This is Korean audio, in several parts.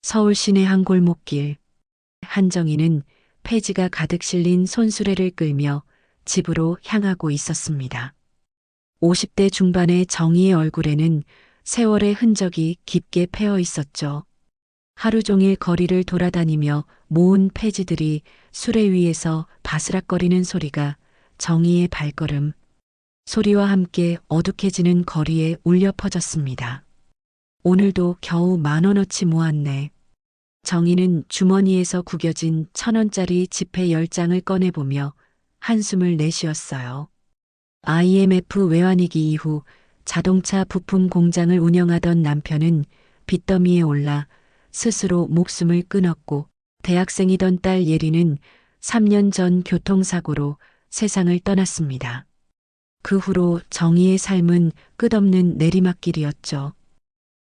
서울 시내 한 골목길. 한정희는 폐지가 가득 실린 손수레를 끌며 집으로 향하고 있었습니다. 50대 중반의 정희의 얼굴에는 세월의 흔적이 깊게 패어 있었죠. 하루 종일 거리를 돌아다니며 모은 폐지들이 수레 위에서 바스락거리는 소리가 정희의 발걸음 소리와 함께 어둑해지는 거리에 울려 퍼졌습니다. 오늘도 겨우 10,000원어치 모았네. 정희는 주머니에서 구겨진 1,000원짜리 지폐 10장을 꺼내보며 한숨을 내쉬었어요. IMF 외환위기 이후 자동차 부품 공장을 운영하던 남편은 빚더미에 올라 스스로 목숨을 끊었고, 대학생이던 딸 예리는 3년 전 교통사고로 세상을 떠났습니다. 그 후로 정희의 삶은 끝없는 내리막길이었죠.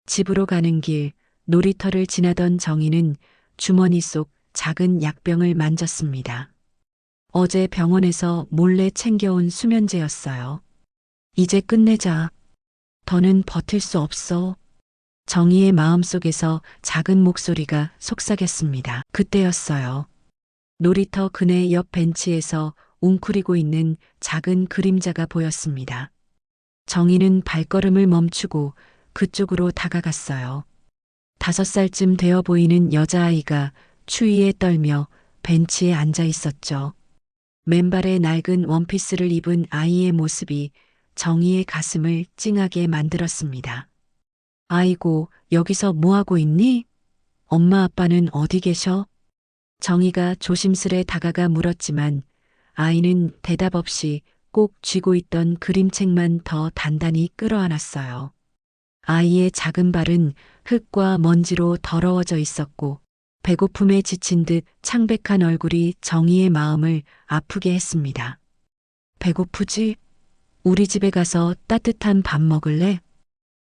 집으로 가는 길, 놀이터를 지나던 정희는 주머니 속 작은 약병을 만졌습니다. 어제 병원에서 몰래 챙겨온 수면제였어요. 이제 끝내자. 더는 버틸 수 없어. 정희의 마음속에서 작은 목소리가 속삭였습니다. 그때였어요. 놀이터 그네 옆 벤치에서 웅크리고 있는 작은 그림자가 보였습니다. 정희는 발걸음을 멈추고 그쪽으로 다가갔어요. 5살쯤 되어 보이는 여자아이가 추위에 떨며 벤치에 앉아 있었죠. 맨발에 낡은 원피스를 입은 아이의 모습이 정희의 가슴을 찡하게 만들었습니다. 아이고, 여기서 뭐하고 있니? 엄마 아빠는 어디 계셔? 정희가 조심스레 다가가 물었지만 아이는 대답 없이 꼭 쥐고 있던 그림책만 더 단단히 끌어안았어요. 아이의 작은 발은 흙과 먼지로 더러워져 있었고, 배고픔에 지친 듯 창백한 얼굴이 정희의 마음을 아프게 했습니다. 배고프지? 우리 집에 가서 따뜻한 밥 먹을래?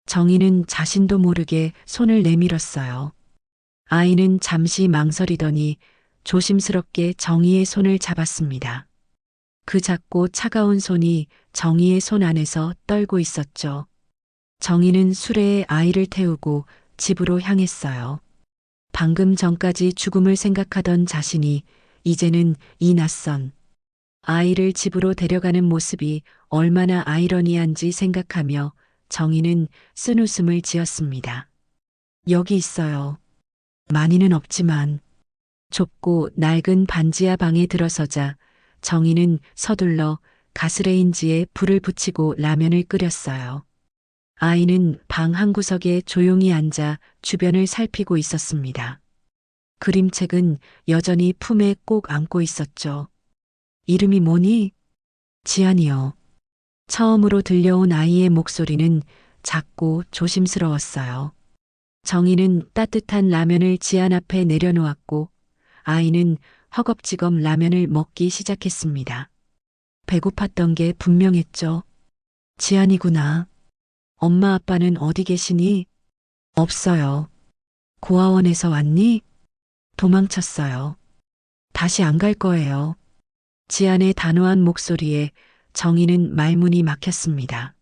정희는 자신도 모르게 손을 내밀었어요. 아이는 잠시 망설이더니 조심스럽게 정희의 손을 잡았습니다. 그 작고 차가운 손이 정희의 손 안에서 떨고 있었죠. 정희는 수레에 아이를 태우고 집으로 향했어요. 방금 전까지 죽음을 생각하던 자신이 이제는 이 낯선 아이를 집으로 데려가는 모습이 얼마나 아이러니한지 생각하며 정희는 쓴웃음을 지었습니다. 여기 있어요. 많이는 없지만. 좁고 낡은 반지하 방에 들어서자 정희는 서둘러 가스레인지에 불을 붙이고 라면을 끓였어요. 아이는 방 한구석에 조용히 앉아 주변을 살피고 있었습니다. 그림책은 여전히 품에 꼭 안고 있었죠. 이름이 뭐니? 지안이요. 처음으로 들려온 아이의 목소리는 작고 조심스러웠어요. 정희는 따뜻한 라면을 지안 앞에 내려놓았고 아이는 허겁지겁 라면을 먹기 시작했습니다. 배고팠던 게 분명했죠. 지안이구나. 엄마 아빠는 어디 계시니? 없어요. 고아원에서 왔니? 도망쳤어요. 다시 안 갈 거예요. 지안의 단호한 목소리에 정희는 말문이 막혔습니다.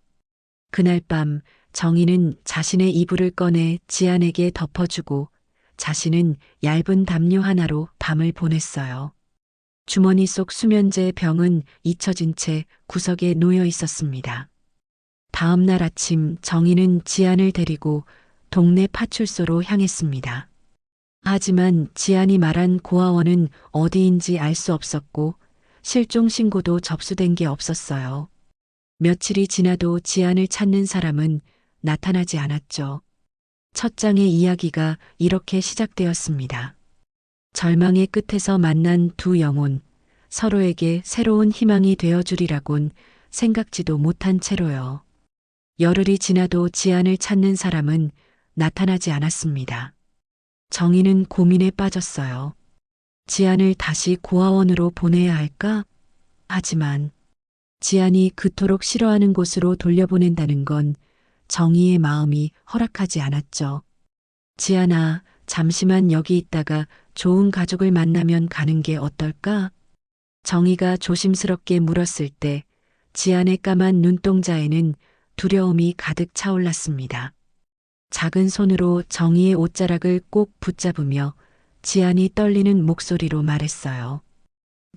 그날 밤 정희는 자신의 이불을 꺼내 지안에게 덮어주고 자신은 얇은 담요 하나로 밤을 보냈어요. 주머니 속 수면제 병은 잊혀진 채 구석에 놓여 있었습니다. 다음 날 아침 정희는 지안을 데리고 동네 파출소로 향했습니다. 하지만 지안이 말한 고아원은 어디인지 알 수 없었고 실종 신고도 접수된 게 없었어요. 며칠이 지나도 지안을 찾는 사람은 나타나지 않았죠. 첫 장의 이야기가 이렇게 시작되었습니다. 절망의 끝에서 만난 두 영혼, 서로에게 새로운 희망이 되어주리라곤 생각지도 못한 채로요. 열흘이 지나도 지안을 찾는 사람은 나타나지 않았습니다. 정희는 고민에 빠졌어요. 지안을 다시 고아원으로 보내야 할까? 하지만 지안이 그토록 싫어하는 곳으로 돌려보낸다는 건 정희의 마음이 허락하지 않았죠. 지안아, 잠시만 여기 있다가 좋은 가족을 만나면 가는 게 어떨까? 정희가 조심스럽게 물었을 때 지안의 까만 눈동자에는 두려움이 가득 차올랐습니다. 작은 손으로 정희의 옷자락을 꼭 붙잡으며 지안이 떨리는 목소리로 말했어요.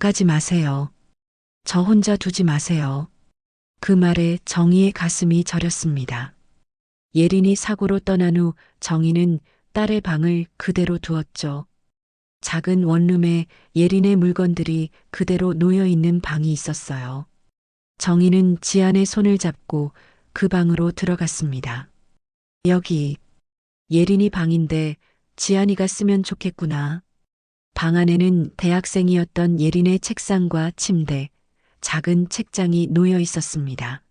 가지 마세요. 저 혼자 두지 마세요. 그 말에 정희의 가슴이 저렸습니다. 예린이 사고로 떠난 후 정희는 딸의 방을 그대로 두었죠. 작은 원룸에 예린의 물건들이 그대로 놓여 있는 방이 있었어요. 정희는 지안의 손을 잡고 그 방으로 들어갔습니다. 여기 예린이 방인데 지안이가 쓰면 좋겠구나. 방 안에는 대학생이었던 예린의 책상과 침대, 작은 책장이 놓여 있었습니다.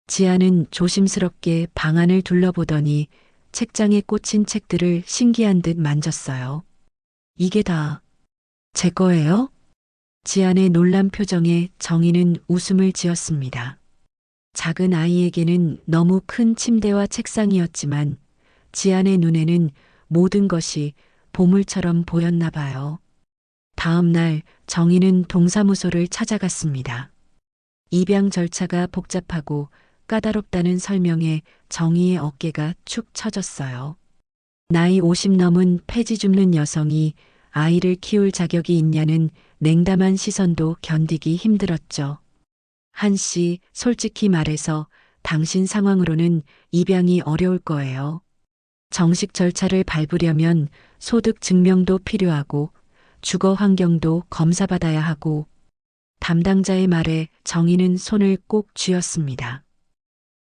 지안은 조심스럽게 방 안을 둘러보더니 책장에 꽂힌 책들을 신기한 듯 만졌어요. 이게 다 제 거예요? 지안의 놀란 표정에 정희는 웃음을 지었습니다. 작은 아이에게는 너무 큰 침대와 책상이었지만 지안의 눈에는 모든 것이 보물처럼 보였나 봐요. 다음 날 정희는 동사무소를 찾아갔습니다. 입양 절차가 복잡하고 까다롭다는 설명에 정희의 어깨가 축 처졌어요. 나이 50 넘은 폐지 줍는 여성이 아이를 키울 자격이 있냐는 냉담한 시선도 견디기 힘들었죠. 한 씨, 솔직히 말해서 당신 상황으로는 입양이 어려울 거예요. 정식 절차를 밟으려면 소득 증명도 필요하고 주거 환경도 검사받아야 하고 담당자의 말에 정희는 손을 꼭 쥐었습니다.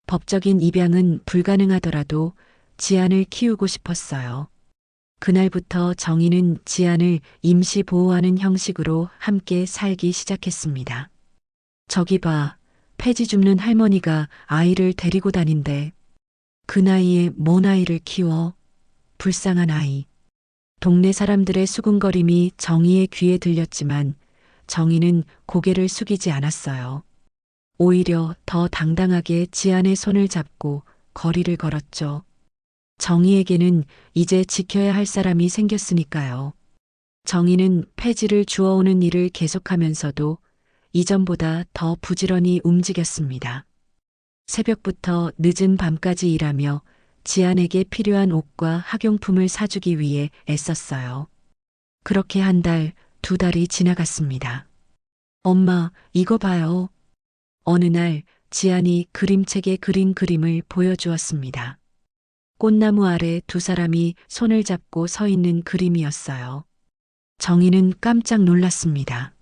법적인 입양은 불가능하더라도 지안을 키우고 싶었어요. 그날부터 정희는 지안을 임시 보호하는 형식으로 함께 살기 시작했습니다. 저기 봐, 폐지 줍는 할머니가 아이를 데리고 다닌대. 그 나이에 뭔 아이를 키워? 불쌍한 아이. 동네 사람들의 수군거림이 정희의 귀에 들렸지만 정희는 고개를 숙이지 않았어요. 오히려 더 당당하게 지안의 손을 잡고 거리를 걸었죠. 정희에게는 이제 지켜야 할 사람이 생겼으니까요. 정희는 폐지를 주워오는 일을 계속하면서도 이전보다 더 부지런히 움직였습니다. 새벽부터 늦은 밤까지 일하며 지안에게 필요한 옷과 학용품을 사주기 위해 애썼어요. 그렇게 한 달, 두 달이 지나갔습니다. 엄마, 이거 봐요. 어느 날 지안이 그림책에 그린 그림을 보여주었습니다. 꽃나무 아래 두 사람이 손을 잡고 서 있는 그림이었어요. 정희는 깜짝 놀랐습니다.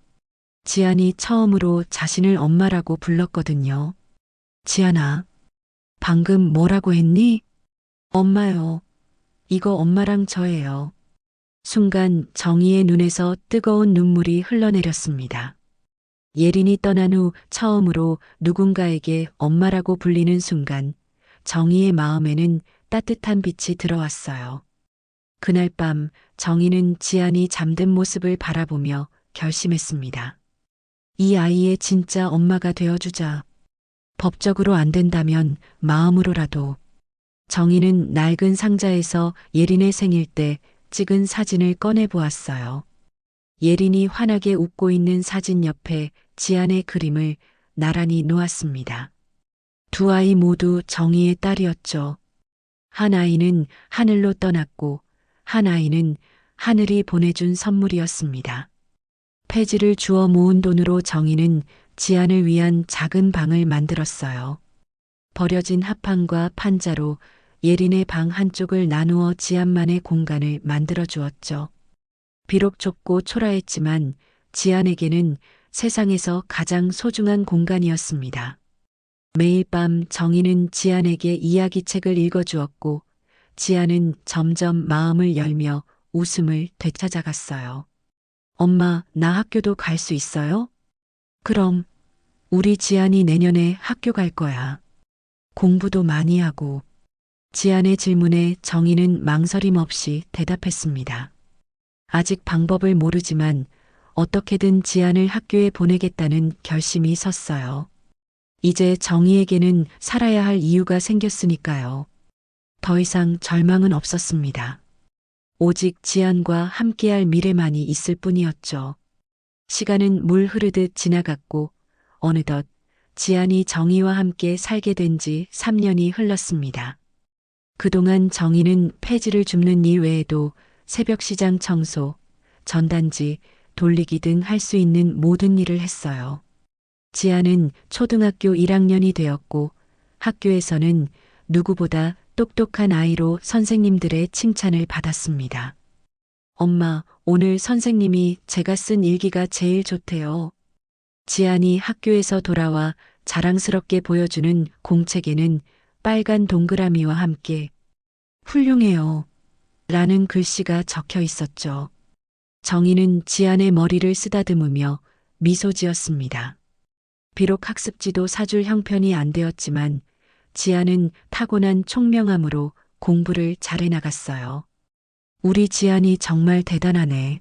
지안이 처음으로 자신을 엄마라고 불렀거든요. 지안아, 방금 뭐라고 했니? 엄마요. 이거 엄마랑 저예요. 순간 정희의 눈에서 뜨거운 눈물이 흘러내렸습니다. 예린이 떠난 후 처음으로 누군가에게 엄마라고 불리는 순간 정희의 마음에는 따뜻한 빛이 들어왔어요. 그날 밤 정희는 지안이 잠든 모습을 바라보며 결심했습니다. 이 아이의 진짜 엄마가 되어주자. 법적으로 안 된다면 마음으로라도. 정희는 낡은 상자에서 예린의 생일 때 찍은 사진을 꺼내 보았어요. 예린이 환하게 웃고 있는 사진 옆에 지안의 그림을 나란히 놓았습니다. 두 아이 모두 정희의 딸이었죠. 한 아이는 하늘로 떠났고 한 아이는 하늘이 보내준 선물이었습니다. 폐지를 주워 모은 돈으로 정희는 지안을 위한 작은 방을 만들었어요. 버려진 합판과 판자로 예린의 방 한쪽을 나누어 지안만의 공간을 만들어 주었죠. 비록 좁고 초라했지만 지안에게는 세상에서 가장 소중한 공간이었습니다. 매일 밤 정희는 지안에게 이야기책을 읽어주었고 지안은 점점 마음을 열며 웃음을 되찾아갔어요. 엄마, 나 학교도 갈 수 있어요? 그럼 우리 지안이 내년에 학교 갈 거야. 공부도 많이 하고. 지안의 질문에 정희는 망설임 없이 대답했습니다. 아직 방법을 모르지만 어떻게든 지안을 학교에 보내겠다는 결심이 섰어요. 이제 정희에게는 살아야 할 이유가 생겼으니까요. 더 이상 절망은 없었습니다. 오직 지안과 함께할 미래만이 있을 뿐이었죠. 시간은 물 흐르듯 지나갔고 어느덧 지안이 정희와 함께 살게 된 지 3년이 흘렀습니다. 그동안 정희는 폐지를 줍는 일 외에도 새벽 시장 청소, 전단지, 돌리기 등 할 수 있는 모든 일을 했어요. 지아는 초등학교 1학년이 되었고 학교에서는 누구보다 똑똑한 아이로 선생님들의 칭찬을 받았습니다. 엄마, 오늘 선생님이 제가 쓴 일기가 제일 좋대요. 지안이 학교에서 돌아와 자랑스럽게 보여주는 공책에는 빨간 동그라미와 함께 훌륭해요. 라는 글씨가 적혀 있었죠. 정희는 지안의 머리를 쓰다듬으며 미소 지었습니다. 비록 학습지도 사줄 형편이 안 되었지만 지안은 타고난 총명함으로 공부를 잘해 나갔어요. 우리 지안이 정말 대단하네.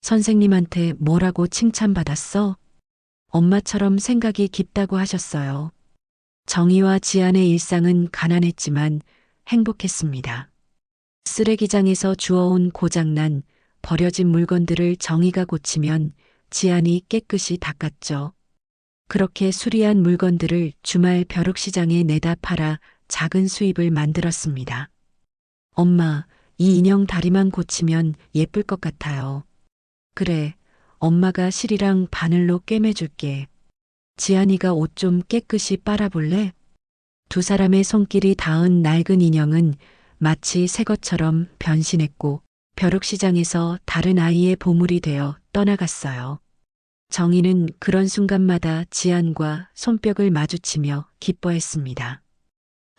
선생님한테 뭐라고 칭찬받았어? 엄마처럼 생각이 깊다고 하셨어요. 정희와 지안의 일상은 가난했지만 행복했습니다. 쓰레기장에서 주워온 고장난 버려진 물건들을 정희가 고치면 지안이 깨끗이 닦았죠. 그렇게 수리한 물건들을 주말 벼룩시장에 내다 팔아 작은 수입을 만들었습니다. 엄마, 이 인형 다리만 고치면 예쁠 것 같아요. 그래, 엄마가 실이랑 바늘로 꿰매줄게. 지안이가 옷 좀 깨끗이 빨아볼래? 두 사람의 손길이 닿은 낡은 인형은 마치 새 것처럼 변신했고 벼룩시장에서 다른 아이의 보물이 되어 떠나갔어요. 정희는 그런 순간마다 지안과 손뼉을 마주치며 기뻐했습니다.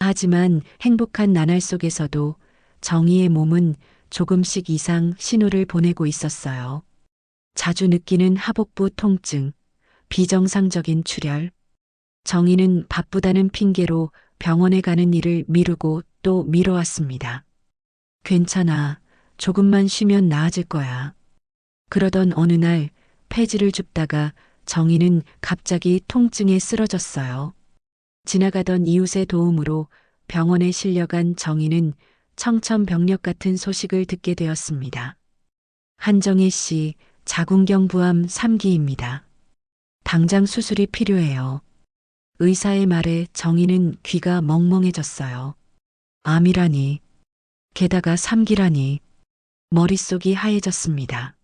하지만 행복한 나날 속에서도 정희의 몸은 조금씩 이상 신호를 보내고 있었어요. 자주 느끼는 하복부 통증, 비정상적인 출혈. 정희는 바쁘다는 핑계로 병원에 가는 일을 미루고 또 미뤄왔습니다. 괜찮아. 조금만 쉬면 나아질 거야. 그러던 어느 날 폐지를 줍다가 정희는 갑자기 통증에 쓰러졌어요. 지나가던 이웃의 도움으로 병원에 실려간 정희는 청천벽력 같은 소식을 듣게 되었습니다. 한정희 씨, 자궁경부암 3기입니다. 당장 수술이 필요해요. 의사의 말에 정희는 귀가 멍멍해졌어요. 암이라니. 게다가 3기라니. 머릿속이 하얘졌습니다.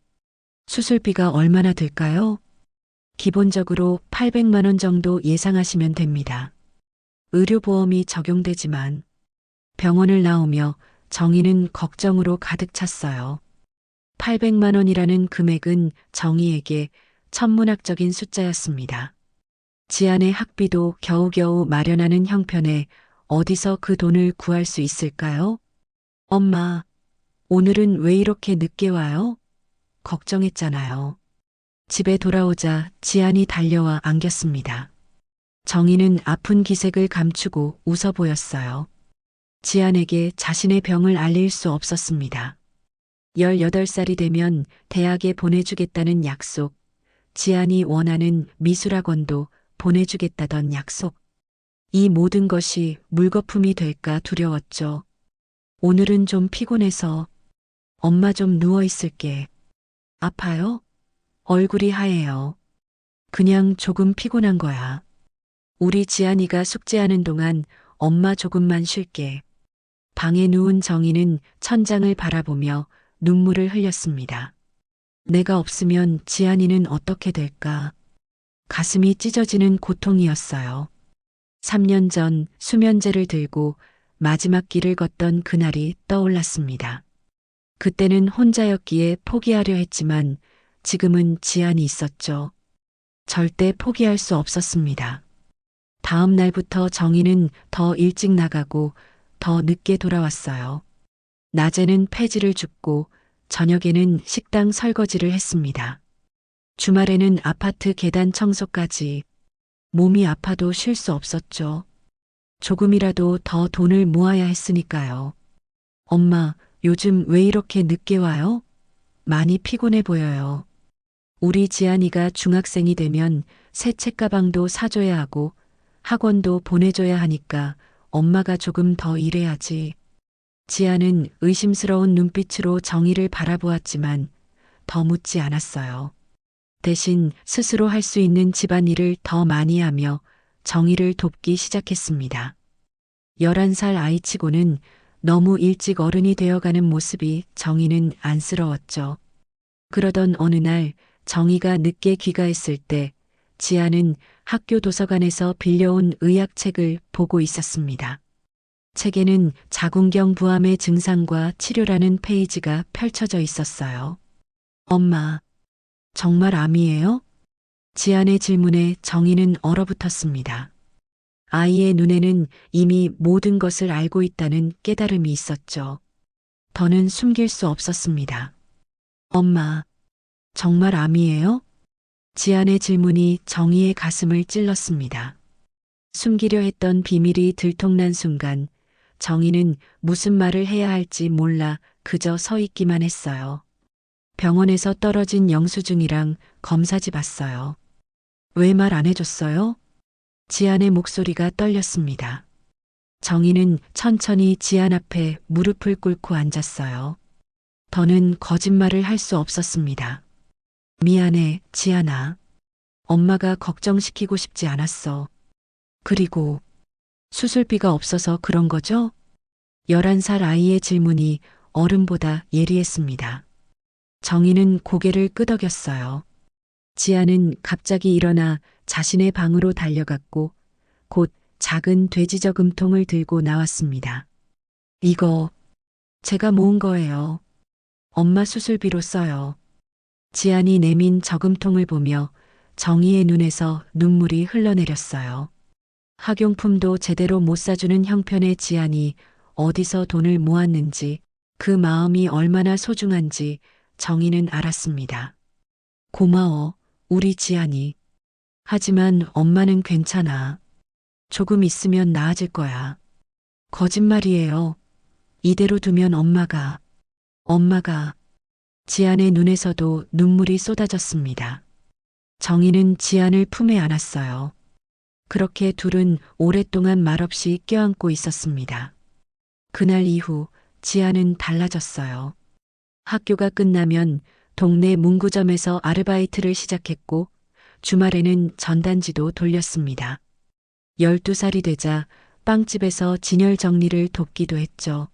수술비가 얼마나 들까요? 기본적으로 800만 원 정도 예상하시면 됩니다. 의료보험이 적용되지만 병원을 나오며 정희는 걱정으로 가득 찼어요. 800만 원이라는 금액은 정희에게 천문학적인 숫자였습니다. 지안의 학비도 겨우겨우 마련하는 형편에 어디서 그 돈을 구할 수 있을까요? 엄마, 오늘은 왜 이렇게 늦게 와요? 걱정했잖아요. 집에 돌아오자 지안이 달려와 안겼습니다. 정희는 아픈 기색을 감추고 웃어 보였어요. 지안에게 자신의 병을 알릴 수 없었습니다. 18살이 되면 대학에 보내주겠다는 약속, 지안이 원하는 미술학원도 보내주겠다던 약속. 이 모든 것이 물거품이 될까 두려웠죠. 오늘은 좀 피곤해서 엄마 좀 누워 있을게. 아파요? 얼굴이 하얘요. 그냥 조금 피곤한 거야. 우리 지안이가 숙제하는 동안 엄마 조금만 쉴게. 방에 누운 정희는 천장을 바라보며 눈물을 흘렸습니다. 내가 없으면 지안이는 어떻게 될까? 가슴이 찢어지는 고통이었어요. 3년 전 수면제를 들고 마지막 길을 걷던 그날이 떠올랐습니다. 그때는 혼자였기에 포기하려 했지만 지금은 지안이 있었죠. 절대 포기할 수 없었습니다. 다음 날부터 정희는 더 일찍 나가고 더 늦게 돌아왔어요. 낮에는 폐지를 줍고 저녁에는 식당 설거지를 했습니다. 주말에는 아파트 계단 청소까지. 몸이 아파도 쉴 수 없었죠. 조금이라도 더 돈을 모아야 했으니까요. 엄마, 요즘 왜 이렇게 늦게 와요? 많이 피곤해 보여요. 우리 지안이가 중학생이 되면 새 책가방도 사줘야 하고 학원도 보내줘야 하니까 엄마가 조금 더 일해야지. 지안은 의심스러운 눈빛으로 정희를 바라보았지만 더 묻지 않았어요. 대신 스스로 할 수 있는 집안일을 더 많이 하며 정희를 돕기 시작했습니다. 11살 아이치고는 너무 일찍 어른이 되어가는 모습이 정희는 안쓰러웠죠. 그러던 어느 날 정희가 늦게 귀가했을 때 지아는 학교 도서관에서 빌려온 의학책을 보고 있었습니다. 책에는 자궁경 부암의 증상과 치료라는 페이지가 펼쳐져 있었어요. 엄마, 정말 암이에요? 지안의 질문에 정희는 얼어붙었습니다. 아이의 눈에는 이미 모든 것을 알고 있다는 깨달음이 있었죠. 더는 숨길 수 없었습니다. 엄마, 정말 암이에요? 지안의 질문이 정희의 가슴을 찔렀습니다. 숨기려 했던 비밀이 들통난 순간 정희는 무슨 말을 해야 할지 몰라 그저 서 있기만 했어요. 병원에서 떨어진 영수증이랑 검사지 봤어요. 왜 말 안 해줬어요? 지안의 목소리가 떨렸습니다. 정희는 천천히 지안 앞에 무릎을 꿇고 앉았어요. 더는 거짓말을 할 수 없었습니다. 미안해, 지안아. 엄마가 걱정시키고 싶지 않았어. 그리고 수술비가 없어서 그런 거죠? 11살 아이의 질문이 어른보다 예리했습니다. 정희는 고개를 끄덕였어요. 지아는 갑자기 일어나 자신의 방으로 달려갔고 곧 작은 돼지 저금통을 들고 나왔습니다. 이거 제가 모은 거예요. 엄마 수술비로 써요. 지안이 내민 저금통을 보며 정희의 눈에서 눈물이 흘러내렸어요. 학용품도 제대로 못 사주는 형편의 지안이 어디서 돈을 모았는지 그 마음이 얼마나 소중한지 정희는 알았습니다. 고마워, 우리 지안이. 하지만 엄마는 괜찮아. 조금 있으면 나아질 거야. 거짓말이에요. 이대로 두면 엄마가. 지안의 눈에서도 눈물이 쏟아졌습니다. 정희는 지안을 품에 안았어요. 그렇게 둘은 오랫동안 말없이 껴안고 있었습니다. 그날 이후 지안은 달라졌어요. 학교가 끝나면 동네 문구점에서 아르바이트를 시작했고 주말에는 전단지도 돌렸습니다. 12살이 되자 빵집에서 진열 정리를 돕기도 했죠.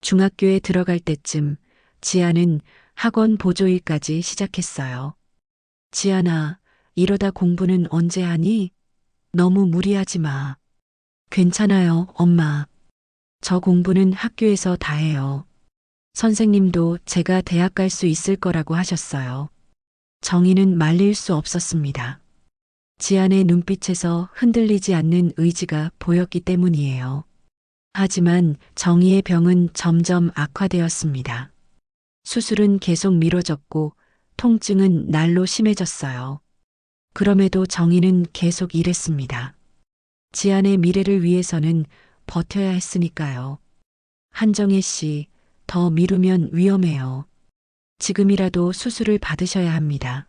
중학교에 들어갈 때쯤 지안은 학원 보조일까지 시작했어요. 지안아, 이러다 공부는 언제 하니? 너무 무리하지 마. 괜찮아요, 엄마. 저 공부는 학교에서 다 해요. 선생님도 제가 대학 갈 수 있을 거라고 하셨어요. 정희는 말릴 수 없었습니다. 지안의 눈빛에서 흔들리지 않는 의지가 보였기 때문이에요. 하지만 정희의 병은 점점 악화되었습니다. 수술은 계속 미뤄졌고 통증은 날로 심해졌어요. 그럼에도 정희는 계속 일했습니다. 지안의 미래를 위해서는 버텨야 했으니까요. 한정혜 씨, 더 미루면 위험해요. 지금이라도 수술을 받으셔야 합니다.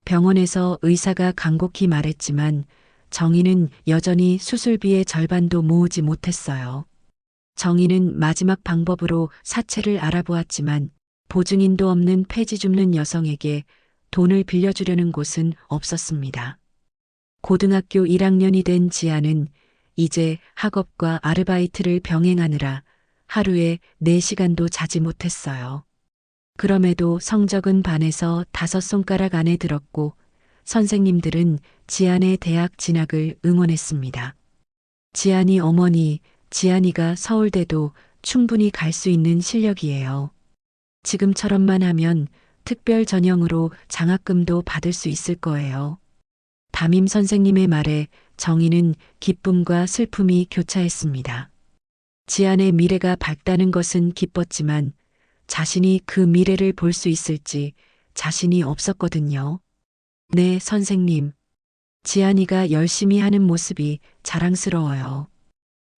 병원에서 의사가 간곡히 말했지만 정희는 여전히 수술비의 절반도 모으지 못했어요. 정희는 마지막 방법으로 사채를 알아보았지만 보증인도 없는 폐지 줍는 여성에게 돈을 빌려주려는 곳은 없었습니다. 고등학교 1학년이 된 지아는 이제 학업과 아르바이트를 병행하느라 하루에 4시간도 자지 못했어요. 그럼에도 성적은 반에서 5손가락 안에 들었고 선생님들은 지안의 대학 진학을 응원했습니다. 지안이 어머니, 지안이가 서울대도 충분히 갈 수 있는 실력이에요. 지금처럼만 하면 특별 전형으로 장학금도 받을 수 있을 거예요. 담임 선생님의 말에 정희는 기쁨과 슬픔이 교차했습니다. 지안의 미래가 밝다는 것은 기뻤지만 자신이 그 미래를 볼 수 있을지 자신이 없었거든요. 네, 선생님. 지안이가 열심히 하는 모습이 자랑스러워요.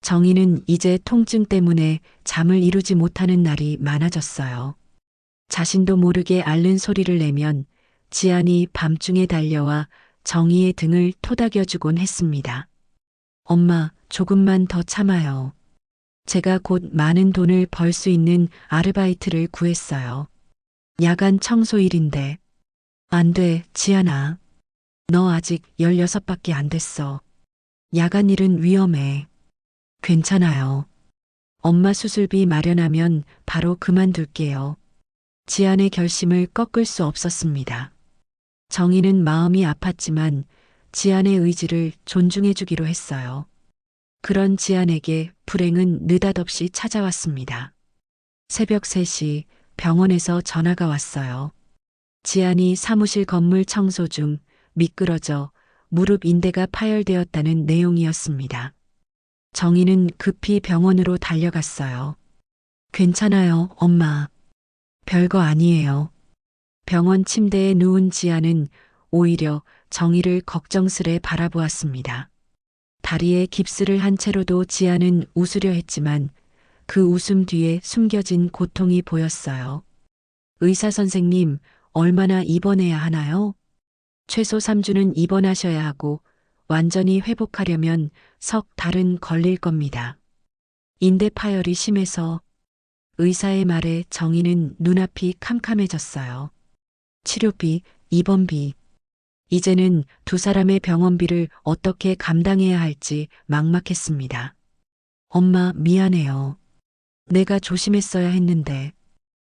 정희는 이제 통증 때문에 잠을 이루지 못하는 날이 많아졌어요. 자신도 모르게 앓는 소리를 내면 지안이 밤중에 달려와 정희의 등을 토닥여주곤 했습니다. 엄마, 조금만 더 참아요. 제가 곧 많은 돈을 벌 수 있는 아르바이트를 구했어요. 야간 청소 일인데. 안 돼, 지안아. 너 아직 16밖에 안 됐어. 야간 일은 위험해. 괜찮아요. 엄마 수술비 마련하면 바로 그만둘게요. 지안의 결심을 꺾을 수 없었습니다. 정희는 마음이 아팠지만 지안의 의지를 존중해 주기로 했어요. 그런 지안에게 불행은 느닷없이 찾아왔습니다. 새벽 3시 병원에서 전화가 왔어요. 지안이 사무실 건물 청소 중 미끄러져 무릎 인대가 파열되었다는 내용이었습니다. 정희는 급히 병원으로 달려갔어요. 괜찮아요, 엄마. 별거 아니에요. 병원 침대에 누운 지안은 오히려 정희를 걱정스레 바라보았습니다. 다리에 깁스를 한 채로도 지안은 웃으려 했지만 그 웃음 뒤에 숨겨진 고통이 보였어요. 의사 선생님, 얼마나 입원해야 하나요? 최소 3주는 입원하셔야 하고 완전히 회복하려면 석 달은 걸릴 겁니다. 인대 파열이 심해서 의사의 말에 정희는 눈앞이 캄캄해졌어요. 치료비, 입원비. 이제는 두 사람의 병원비를 어떻게 감당해야 할지 막막했습니다. 엄마, 미안해요. 내가 조심했어야 했는데.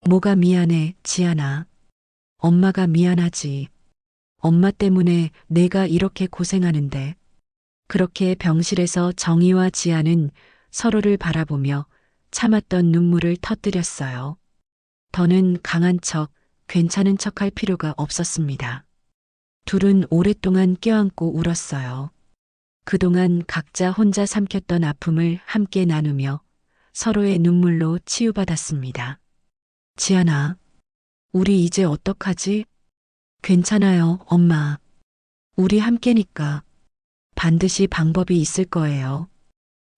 뭐가 미안해, 지안아. 엄마가 미안하지. 엄마 때문에 내가 이렇게 고생하는데. 그렇게 병실에서 정희와 지안은 서로를 바라보며 참았던 눈물을 터뜨렸어요. 더는 강한 척, 괜찮은 척 할 필요가 없었습니다. 둘은 오랫동안 껴안고 울었어요. 그동안 각자 혼자 삼켰던 아픔을 함께 나누며 서로의 눈물로 치유받았습니다. 지안아, 우리 이제 어떡하지? 괜찮아요, 엄마. 우리 함께니까. 반드시 방법이 있을 거예요.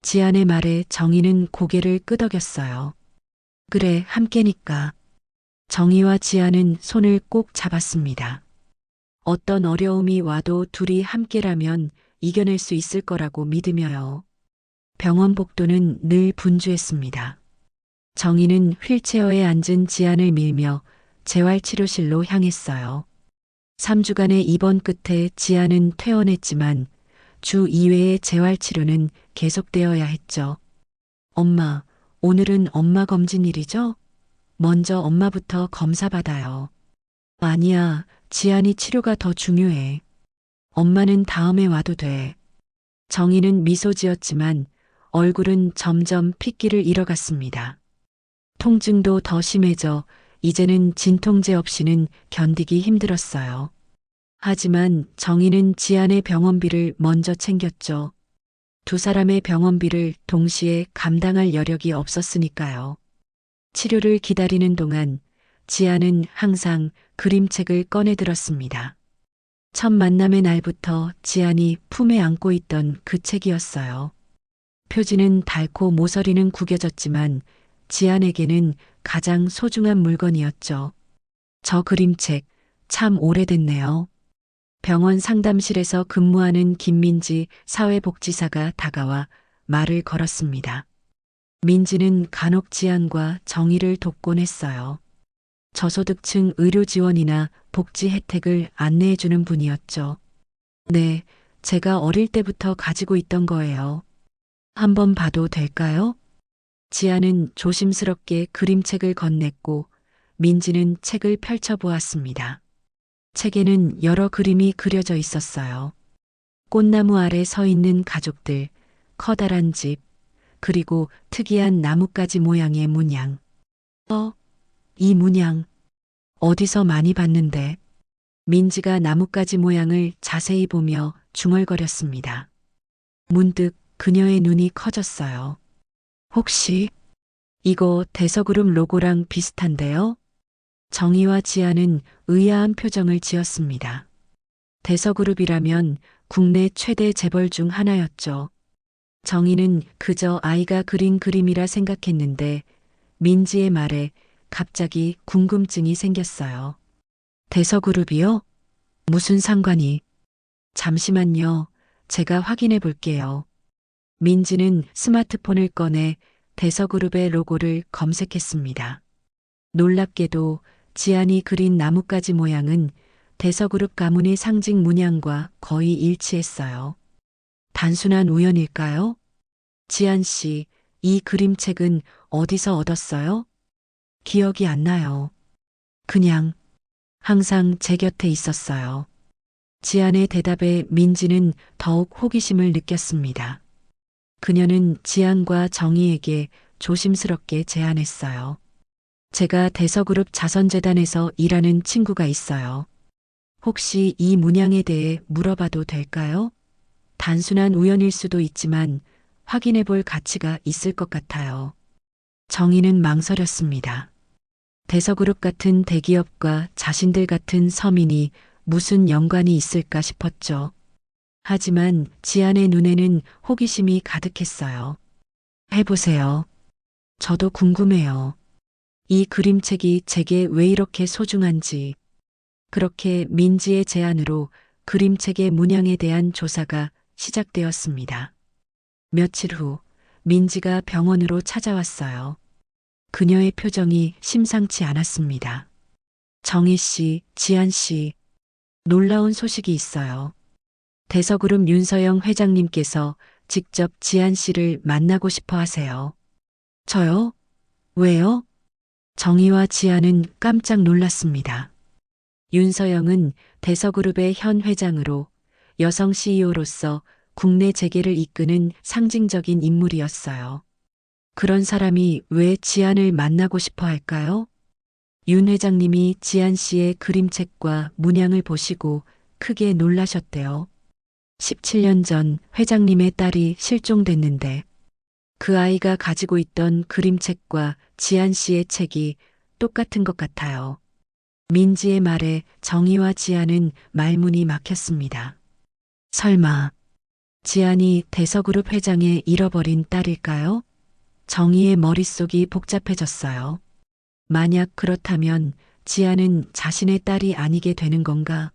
지안의 말에 정희는 고개를 끄덕였어요. 그래, 함께니까. 정희와 지안은 손을 꼭 잡았습니다. 어떤 어려움이 와도 둘이 함께라면 이겨낼 수 있을 거라고 믿으며요. 병원 복도는 늘 분주했습니다. 정희는 휠체어에 앉은 지안을 밀며 재활치료실로 향했어요. 3주간의 입원 끝에 지안은 퇴원했지만 주 2회의 재활치료는 계속되어야 했죠. 엄마, 오늘은 엄마 검진일이죠? 먼저 엄마부터 검사 받아요. 아니야, 지안이 치료가 더 중요해. 엄마는 다음에 와도 돼. 정희는 미소 지었지만 얼굴은 점점 핏기를 잃어갔습니다. 통증도 더 심해져 이제는 진통제 없이는 견디기 힘들었어요. 하지만 정희는 지안의 병원비를 먼저 챙겼죠. 두 사람의 병원비를 동시에 감당할 여력이 없었으니까요. 치료를 기다리는 동안 지안은 항상 그림책을 꺼내 들었습니다. 첫 만남의 날부터 지안이 품에 안고 있던 그 책이었어요. 표지는 닳고 모서리는 구겨졌지만 지안에게는 가장 소중한 물건이었죠. 저 그림책 참 오래됐네요. 병원 상담실에서 근무하는 김민지 사회복지사가 다가와 말을 걸었습니다. 민지는 간혹 지안과 정희를 돕곤 했어요. 저소득층 의료 지원이나 복지 혜택을 안내해주는 분이었죠. 네, 제가 어릴 때부터 가지고 있던 거예요. 한번 봐도 될까요? 지안은 조심스럽게 그림책을 건넸고 민지는 책을 펼쳐보았습니다. 책에는 여러 그림이 그려져 있었어요. 꽃나무 아래 서 있는 가족들, 커다란 집, 그리고 특이한 나뭇가지 모양의 문양. 이 문양, 어디서 많이 봤는데. 민지가 나뭇가지 모양을 자세히 보며 중얼거렸습니다. 문득 그녀의 눈이 커졌어요. 혹시 이거 대서그룹 로고랑 비슷한데요? 정희와 지안은 의아한 표정을 지었습니다. 대서그룹이라면 국내 최대 재벌 중 하나였죠. 정희는 그저 아이가 그린 그림이라 생각했는데 민지의 말에 갑자기 궁금증이 생겼어요. 대서그룹이요? 무슨 상관이? 잠시만요. 제가 확인해 볼게요. 민지는 스마트폰을 꺼내 대서그룹의 로고를 검색했습니다. 놀랍게도 지안이 그린 나뭇가지 모양은 대서그룹 가문의 상징 문양과 거의 일치했어요. 단순한 우연일까요? 지안 씨, 이 그림책은 어디서 얻었어요? 기억이 안 나요. 그냥 항상 제 곁에 있었어요. 지안의 대답에 민지는 더욱 호기심을 느꼈습니다. 그녀는 지안과 정희에게 조심스럽게 제안했어요. 제가 대서그룹 자선재단에서 일하는 친구가 있어요. 혹시 이 문양에 대해 물어봐도 될까요? 단순한 우연일 수도 있지만 확인해 볼 가치가 있을 것 같아요. 정희는 망설였습니다. 대서그룹 같은 대기업과 자신들 같은 서민이 무슨 연관이 있을까 싶었죠. 하지만 지안의 눈에는 호기심이 가득했어요. 해보세요. 저도 궁금해요. 이 그림책이 제게 왜 이렇게 소중한지. 그렇게 민지의 제안으로 그림책의 문양에 대한 조사가 시작되었습니다. 며칠 후 민지가 병원으로 찾아왔어요. 그녀의 표정이 심상치 않았습니다. 정희 씨, 지안 씨, 놀라운 소식이 있어요. 대서그룹 윤서영 회장님께서 직접 지안 씨를 만나고 싶어 하세요. 저요? 왜요? 정희와 지안은 깜짝 놀랐습니다. 윤서영은 대서그룹의 현 회장으로 여성 CEO로서 국내 재계를 이끄는 상징적인 인물이었어요. 그런 사람이 왜 지안을 만나고 싶어 할까요? 윤 회장님이 지안 씨의 그림책과 문양을 보시고 크게 놀라셨대요. 17년 전 회장님의 딸이 실종됐는데 그 아이가 가지고 있던 그림책과 지안 씨의 책이 똑같은 것 같아요. 민지의 말에 정희와 지안은 말문이 막혔습니다. 설마 지안이 대서그룹 회장의 잃어버린 딸일까요? 정희의 머릿속이 복잡해졌어요. 만약 그렇다면 지안은 자신의 딸이 아니게 되는 건가?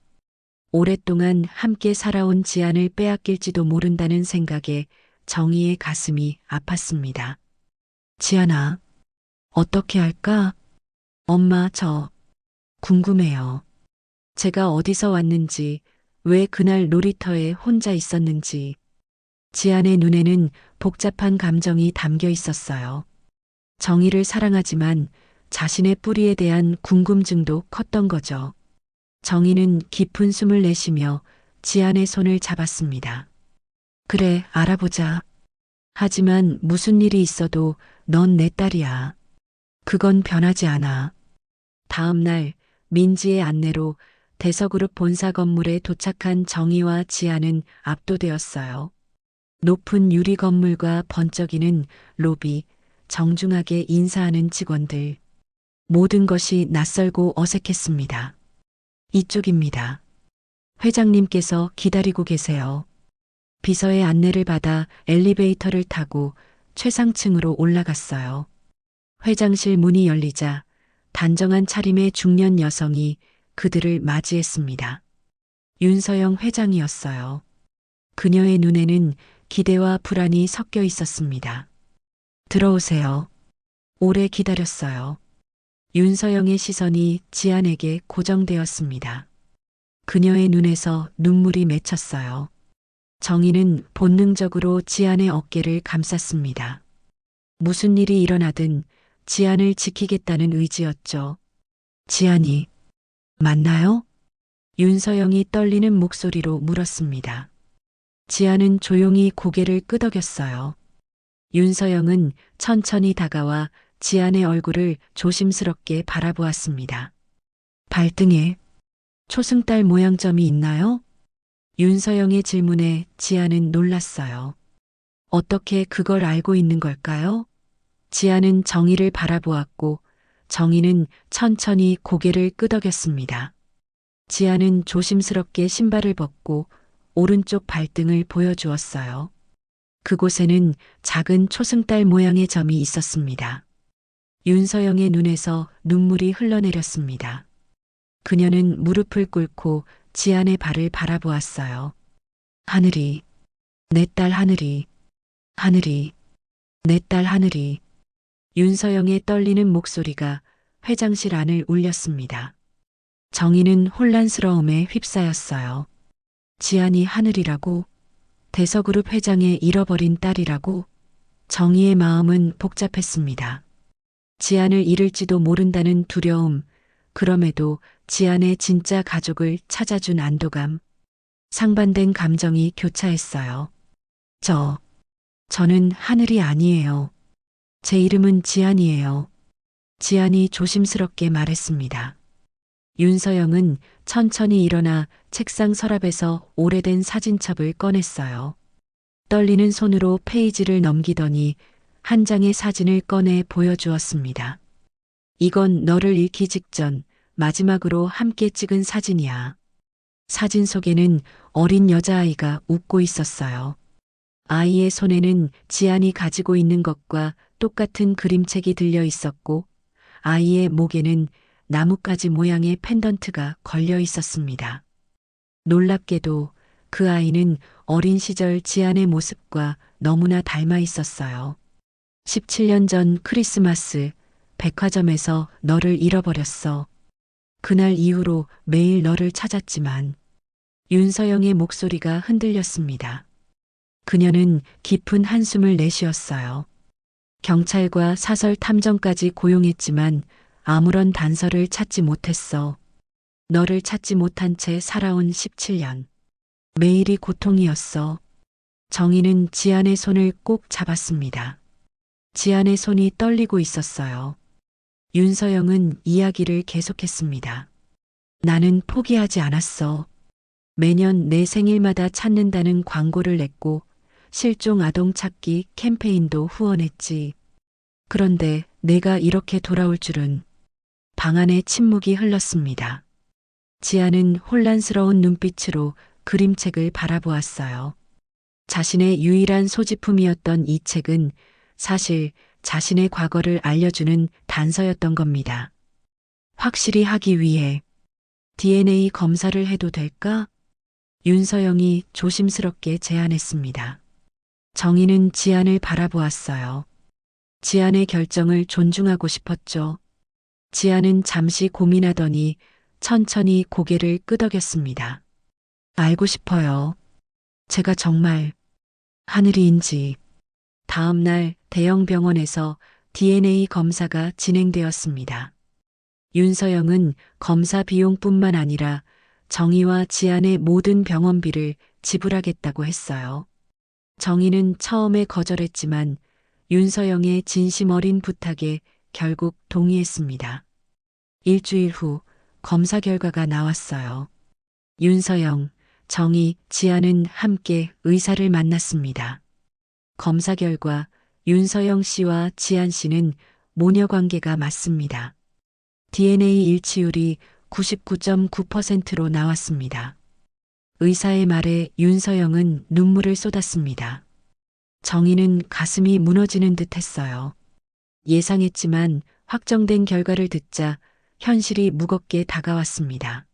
오랫동안 함께 살아온 지안을 빼앗길지도 모른다는 생각에 정희의 가슴이 아팠습니다. 지안아, 어떻게 할까? 엄마, 저 궁금해요. 제가 어디서 왔는지, 왜 그날 놀이터에 혼자 있었는지. 지안의 눈에는 복잡한 감정이 담겨 있었어요. 정희를 사랑하지만 자신의 뿌리에 대한 궁금증도 컸던 거죠. 정희는 깊은 숨을 내쉬며 지안의 손을 잡았습니다. 그래, 알아보자. 하지만 무슨 일이 있어도 넌 내 딸이야. 그건 변하지 않아. 다음 날 민지의 안내로 대서그룹 본사 건물에 도착한 정희와 지안은 압도되었어요. 높은 유리 건물과 번쩍이는 로비, 정중하게 인사하는 직원들. 모든 것이 낯설고 어색했습니다. 이쪽입니다. 회장님께서 기다리고 계세요. 비서의 안내를 받아 엘리베이터를 타고 최상층으로 올라갔어요. 회장실 문이 열리자 단정한 차림의 중년 여성이 그들을 맞이했습니다. 윤서영 회장이었어요. 그녀의 눈에는 기대와 불안이 섞여 있었습니다. 들어오세요. 오래 기다렸어요. 윤서영의 시선이 지안에게 고정되었습니다. 그녀의 눈에서 눈물이 맺혔어요. 정희는 본능적으로 지안의 어깨를 감쌌습니다. 무슨 일이 일어나든 지안을 지키겠다는 의지였죠. 지안이 맞나요? 윤서영이 떨리는 목소리로 물었습니다. 지안은 조용히 고개를 끄덕였어요. 윤서영은 천천히 다가와 지안의 얼굴을 조심스럽게 바라보았습니다. 발등에 초승달 모양점이 있나요? 윤서영의 질문에 지안은 놀랐어요. 어떻게 그걸 알고 있는 걸까요? 지안은 정희를 바라보았고 정희는 천천히 고개를 끄덕였습니다. 지안은 조심스럽게 신발을 벗고 오른쪽 발등을 보여주었어요. 그곳에는 작은 초승달 모양의 점이 있었습니다. 윤서영의 눈에서 눈물이 흘러내렸습니다. 그녀는 무릎을 꿇고 지안의 발을 바라보았어요. 하늘이, 내 딸 하늘이, 하늘이, 내 딸 하늘이. 윤서영의 떨리는 목소리가 회장실 안을 울렸습니다. 정희는 혼란스러움에 휩싸였어요. 지안이 하늘이라고? 대서그룹 회장의 잃어버린 딸이라고? 정희의 마음은 복잡했습니다. 지안을 잃을지도 모른다는 두려움, 그럼에도 지안의 진짜 가족을 찾아준 안도감, 상반된 감정이 교차했어요. 저는 하늘이 아니에요. 제 이름은 지안이에요. 지안이 조심스럽게 말했습니다. 윤서영은 천천히 일어나 책상 서랍에서 오래된 사진첩을 꺼냈어요. 떨리는 손으로 페이지를 넘기더니 한 장의 사진을 꺼내 보여주었습니다. 이건 너를 잃기 직전 마지막으로 함께 찍은 사진이야. 사진 속에는 어린 여자아이가 웃고 있었어요. 아이의 손에는 지안이 가지고 있는 것과 똑같은 그림책이 들려 있었고 아이의 목에는 나뭇가지 모양의 펜던트가 걸려 있었습니다. 놀랍게도 그 아이는 어린 시절 지안의 모습과 너무나 닮아 있었어요. 17년 전 크리스마스 백화점에서 너를 잃어버렸어. 그날 이후로 매일 너를 찾았지만 윤서영의 목소리가 흔들렸습니다. 그녀는 깊은 한숨을 내쉬었어요. 경찰과 사설 탐정까지 고용했지만 아무런 단서를 찾지 못했어. 너를 찾지 못한 채 살아온 17년. 매일이 고통이었어. 정희는 지안의 손을 꼭 잡았습니다. 지안의 손이 떨리고 있었어요. 윤서영은 이야기를 계속했습니다. 나는 포기하지 않았어. 매년 내 생일마다 찾는다는 광고를 냈고 실종 아동 찾기 캠페인도 후원했지. 그런데 내가 이렇게 돌아올 줄은. 방 안에 침묵이 흘렀습니다. 지안은 혼란스러운 눈빛으로 그림책을 바라보았어요. 자신의 유일한 소지품이었던 이 책은 사실 자신의 과거를 알려주는 단서였던 겁니다. 확실히 하기 위해 DNA 검사를 해도 될까? 윤서영이 조심스럽게 제안했습니다. 정희는 지안을 바라보았어요. 지안의 결정을 존중하고 싶었죠. 지안은 잠시 고민하더니 천천히 고개를 끄덕였습니다. 알고 싶어요. 제가 정말 하늘이인지. 다음 날 대형 병원에서 DNA 검사가 진행되었습니다. 윤서영은 검사 비용뿐만 아니라 정희와 지안의 모든 병원비를 지불하겠다고 했어요. 정희는 처음에 거절했지만 윤서영의 진심 어린 부탁에 결국 동의했습니다. 일주일 후 검사 결과가 나왔어요. 윤서영, 정희, 지안은 함께 의사를 만났습니다. 검사 결과 윤서영 씨와 지안 씨는 모녀 관계가 맞습니다. DNA 일치율이 99.9%로 나왔습니다. 의사의 말에 윤서영은 눈물을 쏟았습니다. 정희는 가슴이 무너지는 듯 했어요. 예상했지만 확정된 결과를 듣자 현실이 무겁게 다가왔습니다.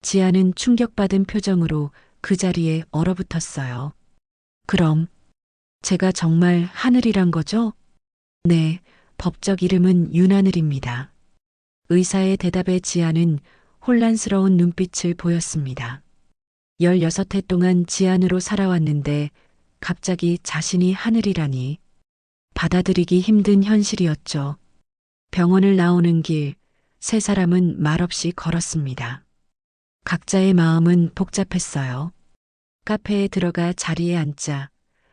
지안은 충격받은 표정으로 그 자리에 얼어붙었어요. 그럼 제가 정말 하늘이란 거죠? 네, 법적 이름은 윤하늘입니다. 의사의 대답에 지안은 혼란스러운 눈빛을 보였습니다. 16해 동안 지안으로 살아왔는데 갑자기 자신이 하늘이라니. 받아들이기 힘든 현실이었죠. 병원을 나오는 길, 세 사람은 말없이 걸었습니다. 각자의 마음은 복잡했어요. 카페에 들어가 자리에 앉자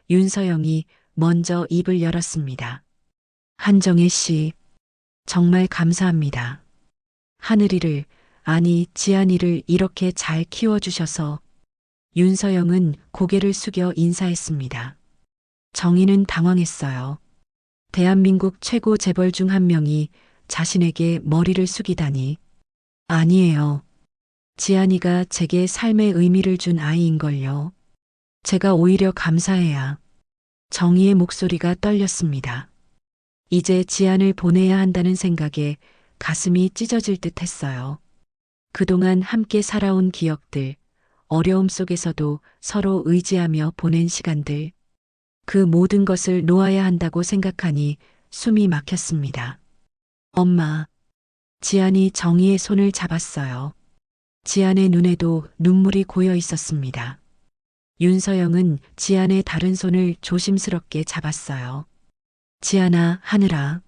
윤서영이 먼저 입을 열었습니다. 한정혜 씨, 정말 감사합니다. 하늘이를, 아니 지안이를 이렇게 잘 키워주셔서. 윤서영은 고개를 숙여 인사했습니다. 정희는 당황했어요. 대한민국 최고 재벌 중 한 명이 자신에게 머리를 숙이다니. 아니에요. 지안이가 제게 삶의 의미를 준 아이인걸요. 제가 오히려 감사해야. 정희의 목소리가 떨렸습니다. 이제 지안을 보내야 한다는 생각에 가슴이 찢어질 듯 했어요. 그동안 함께 살아온 기억들, 어려움 속에서도 서로 의지하며 보낸 시간들, 그 모든 것을 놓아야 한다고 생각하니 숨이 막혔습니다. 엄마. 지안이 정희의 손을 잡았어요. 지안의 눈에도 눈물이 고여 있었습니다. 윤서영은 지안의 다른 손을 조심스럽게 잡았어요. 지안아, 하늘아.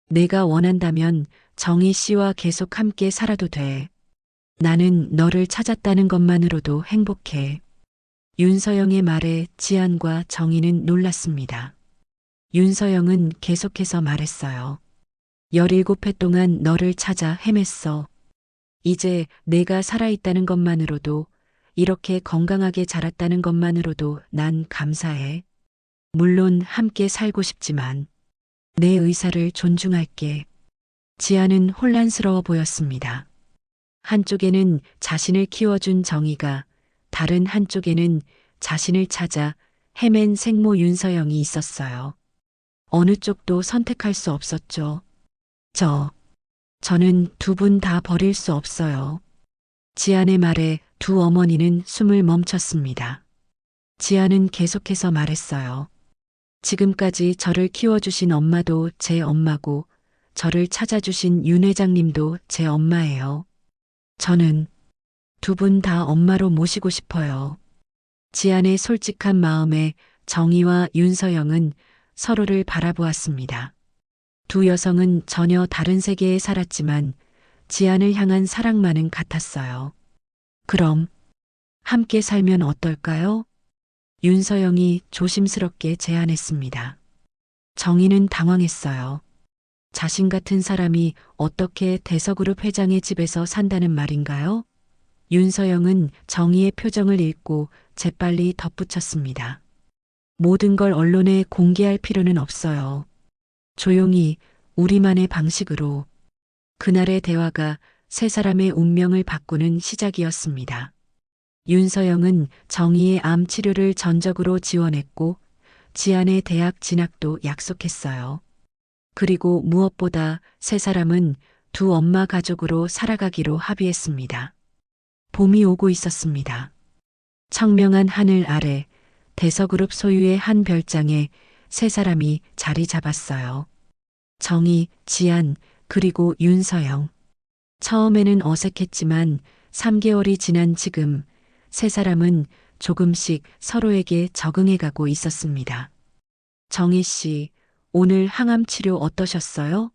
내가 원한다면 정희 씨와 계속 함께 살아도 돼. 나는 너를 찾았다는 것만으로도 행복해. 윤서영의 말에 지안과 정희는 놀랐습니다. 윤서영은 계속해서 말했어요. 17회 동안 너를 찾아 헤맸어. 이제 내가 살아있다는 것만으로도, 이렇게 건강하게 자랐다는 것만으로도 난 감사해. 물론 함께 살고 싶지만 내 의사를 존중할게. 지아는 혼란스러워 보였습니다. 한쪽에는 자신을 키워준 정희가, 다른 한쪽에는 자신을 찾아 헤맨 생모 윤서영이 있었어요. 어느 쪽도 선택할 수 없었죠. 저는 두 분 다 버릴 수 없어요. 지안의 말에 두 어머니는 숨을 멈췄습니다. 지안은 계속해서 말했어요. 지금까지 저를 키워주신 엄마도 제 엄마고, 저를 찾아주신 윤 회장님도 제 엄마예요. 저는 두 분 다 엄마로 모시고 싶어요. 지안의 솔직한 마음에 정희와 윤서영은 서로를 바라보았습니다. 두 여성은 전혀 다른 세계에 살았지만 지안을 향한 사랑만은 같았어요. 그럼 함께 살면 어떨까요? 윤서영이 조심스럽게 제안했습니다. 정희는 당황했어요. 자신 같은 사람이 어떻게 대서그룹 회장의 집에서 산다는 말인가요? 윤서영은 정희의 표정을 읽고 재빨리 덧붙였습니다. 모든 걸 언론에 공개할 필요는 없어요. 조용히 우리만의 방식으로. 그날의 대화가 세 사람의 운명을 바꾸는 시작이었습니다. 윤서영은 정희의 암 치료를 전적으로 지원했고 지안의 대학 진학도 약속했어요. 그리고 무엇보다 세 사람은 두 엄마 가족으로 살아가기로 합의했습니다. 봄이 오고 있었습니다. 청명한 하늘 아래 대서그룹 소유의 한 별장에 세 사람이 자리 잡았어요. 정희, 지안, 그리고 윤서영. 처음에는 어색했지만 3개월이 지난 지금 세 사람은 조금씩 서로에게 적응해가고 있었습니다. 정희 씨, 오늘 항암 치료 어떠셨어요?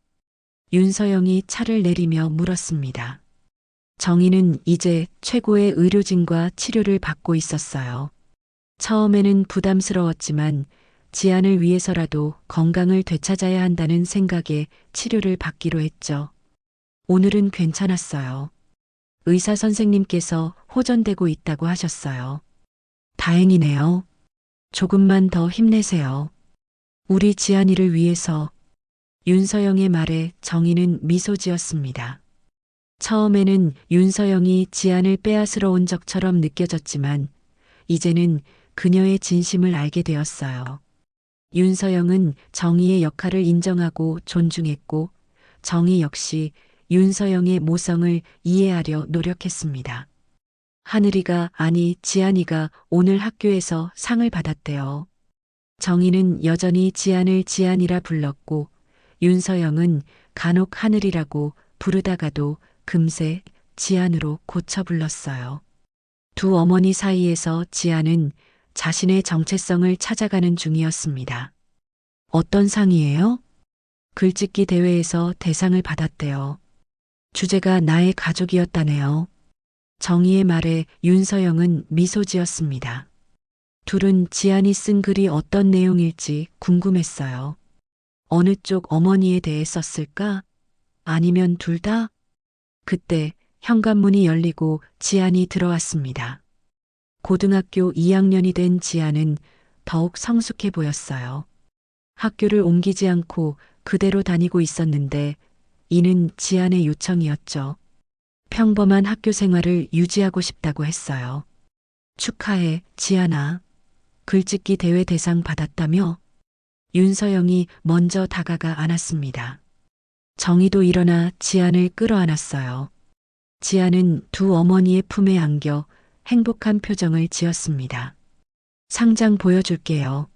윤서영이 차를 내리며 물었습니다. 정희는 이제 최고의 의료진과 치료를 받고 있었어요. 처음에는 부담스러웠지만 지안을 위해서라도 건강을 되찾아야 한다는 생각에 치료를 받기로 했죠. 오늘은 괜찮았어요. 의사 선생님께서 호전되고 있다고 하셨어요. 다행이네요. 조금만 더 힘내세요. 우리 지안이를 위해서. 윤서영의 말에 정희는 미소 지었습니다. 처음에는 윤서영이 지안을 빼앗으러 온 적처럼 느껴졌지만 이제는 그녀의 진심을 알게 되었어요. 윤서영은 정희의 역할을 인정하고 존중했고 정희 역시 윤서영의 모성을 이해하려 노력했습니다. 하늘이가, 아니 지안이가 오늘 학교에서 상을 받았대요. 정희는 여전히 지안을 지안이라 불렀고 윤서영은 간혹 하늘이라고 부르다가도 금세 지안으로 고쳐 불렀어요. 두 어머니 사이에서 지안은 자신의 정체성을 찾아가는 중이었습니다. 어떤 상이에요? 글짓기 대회에서 대상을 받았대요. 주제가 나의 가족이었다네요. 정희의 말에 윤서영은 미소 지었습니다. 둘은 지안이 쓴 글이 어떤 내용일지 궁금했어요. 어느 쪽 어머니에 대해 썼을까? 아니면 둘 다? 그때 현관문이 열리고 지안이 들어왔습니다. 고등학교 2학년이 된 지안은 더욱 성숙해 보였어요. 학교를 옮기지 않고 그대로 다니고 있었는데 이는 지안의 요청이었죠. 평범한 학교 생활을 유지하고 싶다고 했어요. 축하해, 지안아. 글짓기 대회 대상 받았다며? 윤서영이 먼저 다가가 안았습니다. 정희도 일어나 지안을 끌어안았어요. 지안은 두 어머니의 품에 안겨 행복한 표정을 지었습니다. 상장 보여줄게요.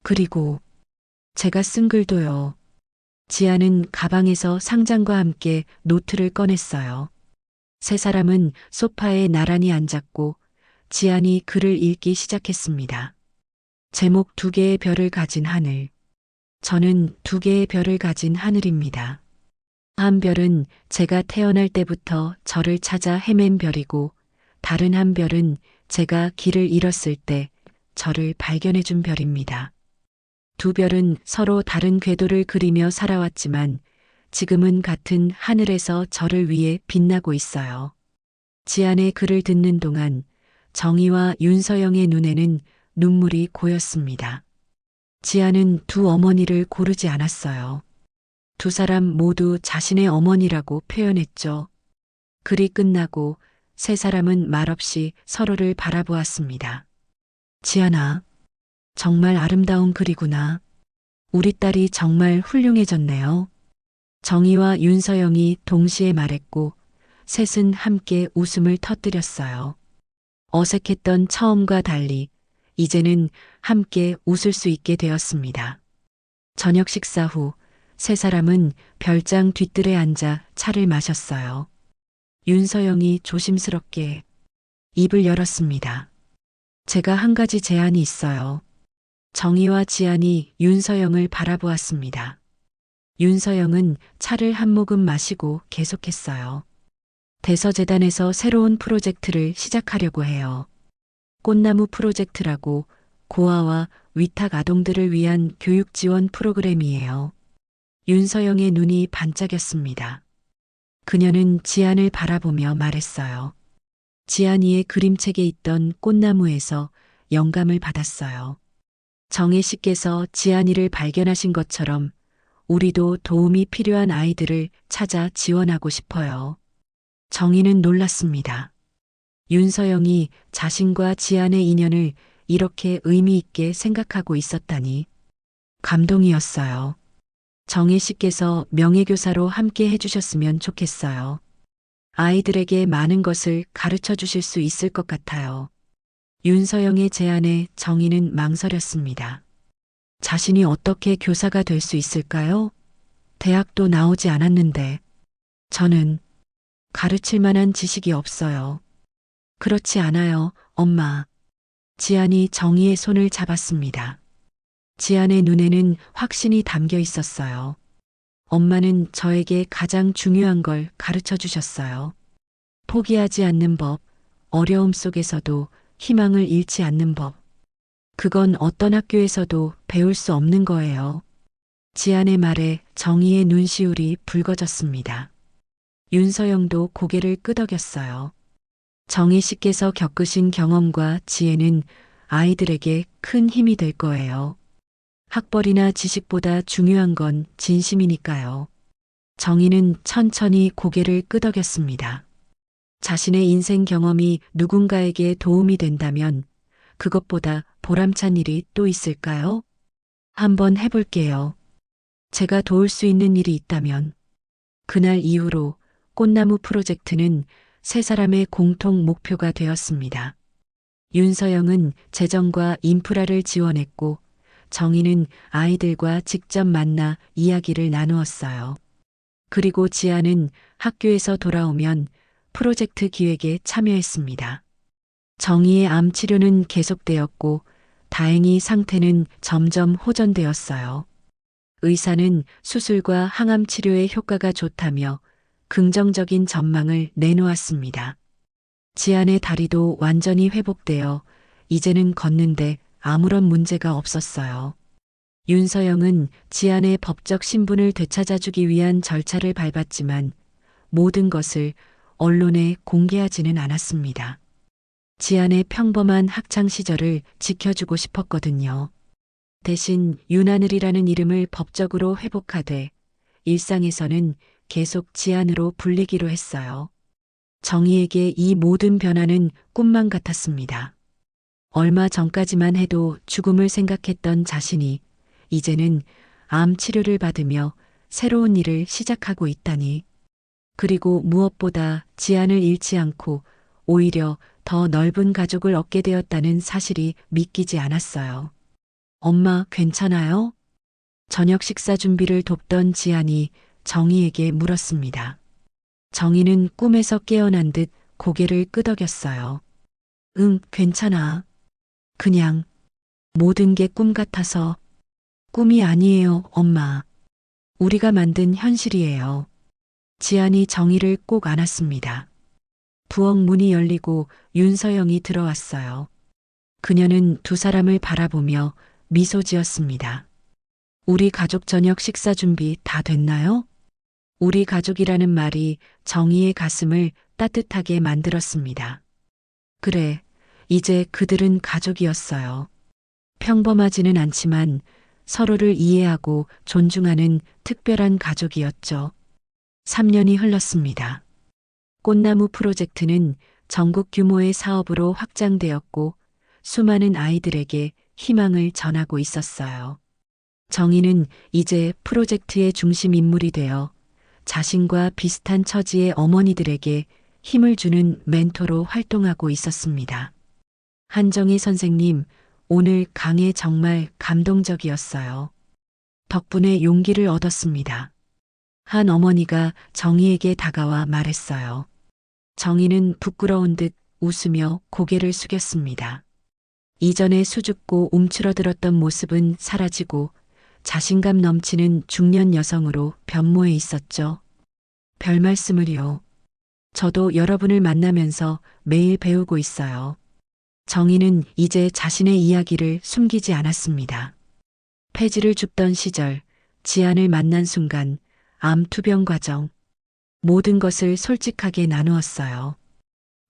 그리고 제가 쓴 글도요. 지안은 가방에서 상장과 함께 노트를 꺼냈어요. 세 사람은 소파에 나란히 앉았고 지안이 글을 읽기 시작했습니다. 제목 2개의 별을 가진 하늘. 저는 두 개의 별을 가진 하늘입니다. 한 별은 제가 태어날 때부터 저를 찾아 헤맨 별이고, 다른 한 별은 제가 길을 잃었을 때 저를 발견해 준 별입니다. 두 별은 서로 다른 궤도를 그리며 살아왔지만 지금은 같은 하늘에서 저를 위해 빛나고 있어요. 지안의 글을 듣는 동안 정희와 윤서영의 눈에는 눈물이 고였습니다. 지안은 두 어머니를 고르지 않았어요. 두 사람 모두 자신의 어머니라고 표현했죠. 글이 끝나고 세 사람은 말없이 서로를 바라보았습니다. 지안아, 정말 아름다운 글이구나. 우리 딸이 정말 훌륭해졌네요. 정희와 윤서영이 동시에 말했고 셋은 함께 웃음을 터뜨렸어요. 어색했던 처음과 달리 이제는 함께 웃을 수 있게 되었습니다. 저녁 식사 후 세 사람은 별장 뒤뜰에 앉아 차를 마셨어요. 윤서영이 조심스럽게 입을 열었습니다. 제가 한 가지 제안이 있어요. 정희와 지안이 윤서영을 바라보았습니다. 윤서영은 차를 한 모금 마시고 계속했어요. 대서재단에서 새로운 프로젝트를 시작하려고 해요. 꽃나무 프로젝트라고 고아와 위탁 아동들을 위한 교육 지원 프로그램이에요. 윤서영의 눈이 반짝였습니다. 그녀는 지안을 바라보며 말했어요. 지안이의 그림책에 있던 꽃나무에서 영감을 받았어요. 정혜 씨께서 지안이를 발견하신 것처럼 우리도 도움이 필요한 아이들을 찾아 지원하고 싶어요. 정희는 놀랐습니다. 윤서영이 자신과 지안의 인연을 이렇게 의미 있게 생각하고 있었다니 감동이었어요. 정혜 씨께서 명예교사로 함께 해주셨으면 좋겠어요. 아이들에게 많은 것을 가르쳐 주실 수 있을 것 같아요. 윤서영의 제안에 정희는 망설였습니다. 자신이 어떻게 교사가 될 수 있을까요? 대학도 나오지 않았는데 저는 가르칠 만한 지식이 없어요. 그렇지 않아요, 엄마. 지안이 정희의 손을 잡았습니다. 지안의 눈에는 확신이 담겨 있었어요. 엄마는 저에게 가장 중요한 걸 가르쳐 주셨어요. 포기하지 않는 법, 어려움 속에서도 희망을 잃지 않는 법. 그건 어떤 학교에서도 배울 수 없는 거예요. 지안의 말에 정희의 눈시울이 붉어졌습니다. 윤서영도 고개를 끄덕였어요. 정희 씨께서 겪으신 경험과 지혜는 아이들에게 큰 힘이 될 거예요. 학벌이나 지식보다 중요한 건 진심이니까요. 정희는 천천히 고개를 끄덕였습니다. 자신의 인생 경험이 누군가에게 도움이 된다면 그것보다 보람찬 일이 또 있을까요? 한번 해볼게요. 제가 도울 수 있는 일이 있다면. 그날 이후로 꽃나무 프로젝트는 세 사람의 공통 목표가 되었습니다. 윤서영은 재정과 인프라를 지원했고 정희는 아이들과 직접 만나 이야기를 나누었어요. 그리고 지아는 학교에서 돌아오면 프로젝트 기획에 참여했습니다. 정희의 암 치료는 계속되었고 다행히 상태는 점점 호전되었어요. 의사는 수술과 항암 치료의 효과가 좋다며 긍정적인 전망을 내놓았습니다. 지안의 다리도 완전히 회복되어 이제는 걷는데 아무런 문제가 없었어요. 윤서영은 지안의 법적 신분을 되찾아주기 위한 절차를 밟았지만 모든 것을 언론에 공개하지는 않았습니다. 지안의 평범한 학창 시절을 지켜주고 싶었거든요. 대신 윤하늘이라는 이름을 법적으로 회복하되 일상에서는 계속 지안으로 불리기로 했어요. 정희에게 이 모든 변화는 꿈만 같았습니다. 얼마 전까지만 해도 죽음을 생각했던 자신이 이제는 암 치료를 받으며 새로운 일을 시작하고 있다니. 그리고 무엇보다 지안을 잃지 않고 오히려 더 넓은 가족을 얻게 되었다는 사실이 믿기지 않았어요. 엄마, 괜찮아요? 저녁 식사 준비를 돕던 지안이 정희에게 물었습니다. 정희는 꿈에서 깨어난 듯 고개를 끄덕였어요. 응, 괜찮아. 그냥 모든 게 꿈 같아서. 꿈이 아니에요, 엄마. 우리가 만든 현실이에요. 지안이 정희를 꼭 안았습니다. 부엌 문이 열리고 윤서영이 들어왔어요. 그녀는 두 사람을 바라보며 미소 지었습니다. 우리 가족 저녁 식사 준비 다 됐나요? 우리 가족이라는 말이 정희의 가슴을 따뜻하게 만들었습니다. 그래, 이제 그들은 가족이었어요. 평범하지는 않지만 서로를 이해하고 존중하는 특별한 가족이었죠. 3년이 흘렀습니다. 꽃나무 프로젝트는 전국 규모의 사업으로 확장되었고 수많은 아이들에게 희망을 전하고 있었어요. 정희는 이제 프로젝트의 중심 인물이 되어 자신과 비슷한 처지의 어머니들에게 힘을 주는 멘토로 활동하고 있었습니다. 한정희 선생님, 오늘 강의 정말 감동적이었어요. 덕분에 용기를 얻었습니다. 한 어머니가 정희에게 다가와 말했어요. 정희는 부끄러운 듯 웃으며 고개를 숙였습니다. 이전에 수줍고 움츠러들었던 모습은 사라지고 자신감 넘치는 중년 여성으로 변모해 있었죠. 별 말씀을요. 저도 여러분을 만나면서 매일 배우고 있어요. 정희는 이제 자신의 이야기를 숨기지 않았습니다. 폐지를 줍던 시절, 지안을 만난 순간, 암 투병 과정, 모든 것을 솔직하게 나누었어요.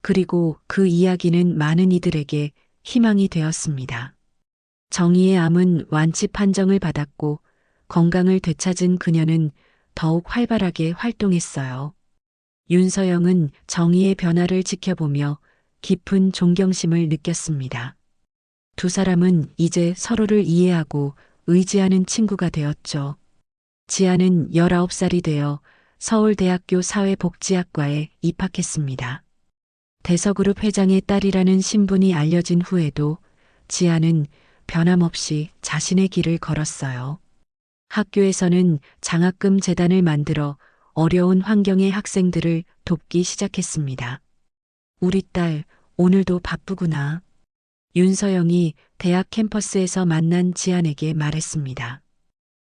그리고 그 이야기는 많은 이들에게 희망이 되었습니다. 정희의 암은 완치 판정을 받았고 건강을 되찾은 그녀는 더욱 활발하게 활동했어요. 윤서영은 정희의 변화를 지켜보며 깊은 존경심을 느꼈습니다. 두 사람은 이제 서로를 이해하고 의지하는 친구가 되었죠. 지아는 19살이 되어 서울대학교 사회복지학과에 입학했습니다. 대서그룹 회장의 딸이라는 신분이 알려진 후에도 지아는 변함없이 자신의 길을 걸었어요. 학교에서는 장학금 재단을 만들어 어려운 환경의 학생들을 돕기 시작했습니다. 우리 딸 오늘도 바쁘구나. 윤서영이 대학 캠퍼스에서 만난 지안에게 말했습니다.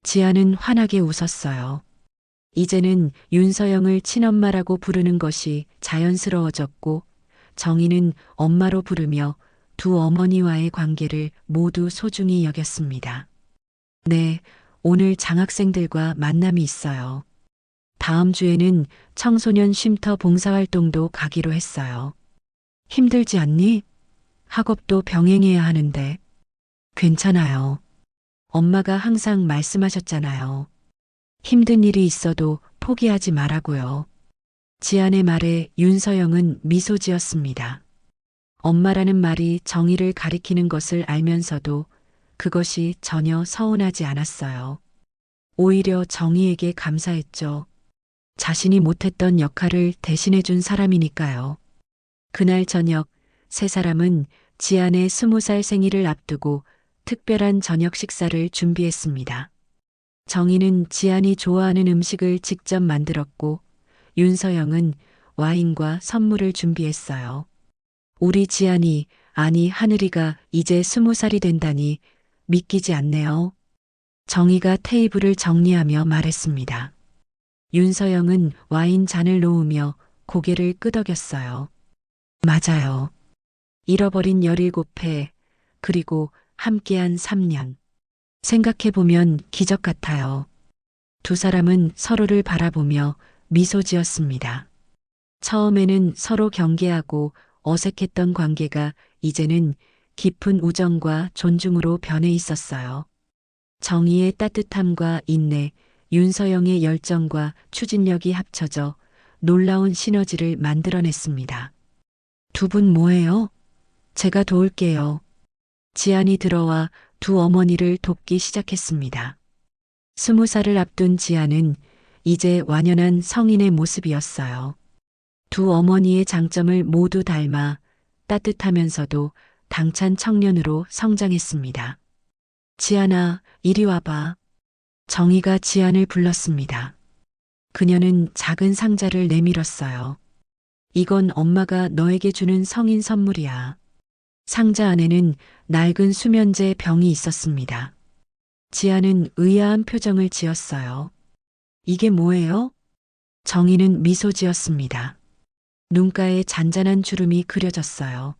지안은 환하게 웃었어요. 이제는 윤서영을 친엄마라고 부르는 것이 자연스러워졌고 정희는 엄마로 부르며 두 어머니와의 관계를 모두 소중히 여겼습니다. 네, 오늘 장학생들과 만남이 있어요. 다음 주에는 청소년 쉼터 봉사활동도 가기로 했어요. 힘들지 않니? 학업도 병행해야 하는데. 괜찮아요. 엄마가 항상 말씀하셨잖아요. 힘든 일이 있어도 포기하지 말라고요. 지안의 말에 윤서영은 미소 지었습니다. 엄마라는 말이 정의를 가리키는 것을 알면서도 그것이 전혀 서운하지 않았어요. 오히려 정의에게 감사했죠. 자신이 못했던 역할을 대신해준 사람이니까요. 그날 저녁 세 사람은 지안의 20살 생일을 앞두고 특별한 저녁 식사를 준비했습니다. 정희는 지안이 좋아하는 음식을 직접 만들었고 윤서영은 와인과 선물을 준비했어요. 우리 지안이, 아니 하늘이가 이제 20살이 된다니 믿기지 않네요. 정희가 테이블을 정리하며 말했습니다. 윤서영은 와인 잔을 놓으며 고개를 끄덕였어요. 맞아요. 잃어버린 17회, 그리고 함께한 3년. 생각해보면 기적 같아요. 두 사람은 서로를 바라보며 미소 지었습니다. 처음에는 서로 경계하고 어색했던 관계가 이제는 깊은 우정과 존중으로 변해 있었어요. 정의의 따뜻함과 인내, 윤서영의 열정과 추진력이 합쳐져 놀라운 시너지를 만들어냈습니다. 두 분 뭐해요? 제가 도울게요. 지안이 들어와 두 어머니를 돕기 시작했습니다. 20살을 앞둔 지안은 이제 완연한 성인의 모습이었어요. 두 어머니의 장점을 모두 닮아 따뜻하면서도 당찬 청년으로 성장했습니다. 지안아, 이리 와봐. 정희가 지안을 불렀습니다. 그녀는 작은 상자를 내밀었어요. 이건 엄마가 너에게 주는 성인 선물이야. 상자 안에는 낡은 수면제 병이 있었습니다. 지아는 의아한 표정을 지었어요. 이게 뭐예요? 정희는 미소 지었습니다. 눈가에 잔잔한 주름이 그려졌어요.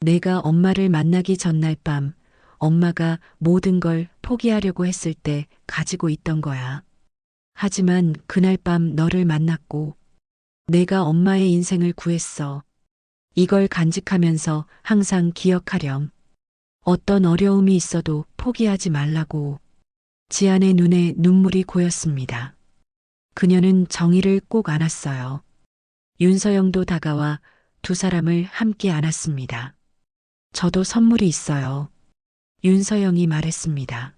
내가 엄마를 만나기 전날 밤, 엄마가 모든 걸 포기하려고 했을 때 가지고 있던 거야. 하지만 그날 밤 너를 만났고, 내가 엄마의 인생을 구했어. 이걸 간직하면서 항상 기억하렴. 어떤 어려움이 있어도 포기하지 말라고. 지안의 눈에 눈물이 고였습니다. 그녀는 정희를 꼭 안았어요. 윤서영도 다가와 두 사람을 함께 안았습니다. 저도 선물이 있어요. 윤서영이 말했습니다.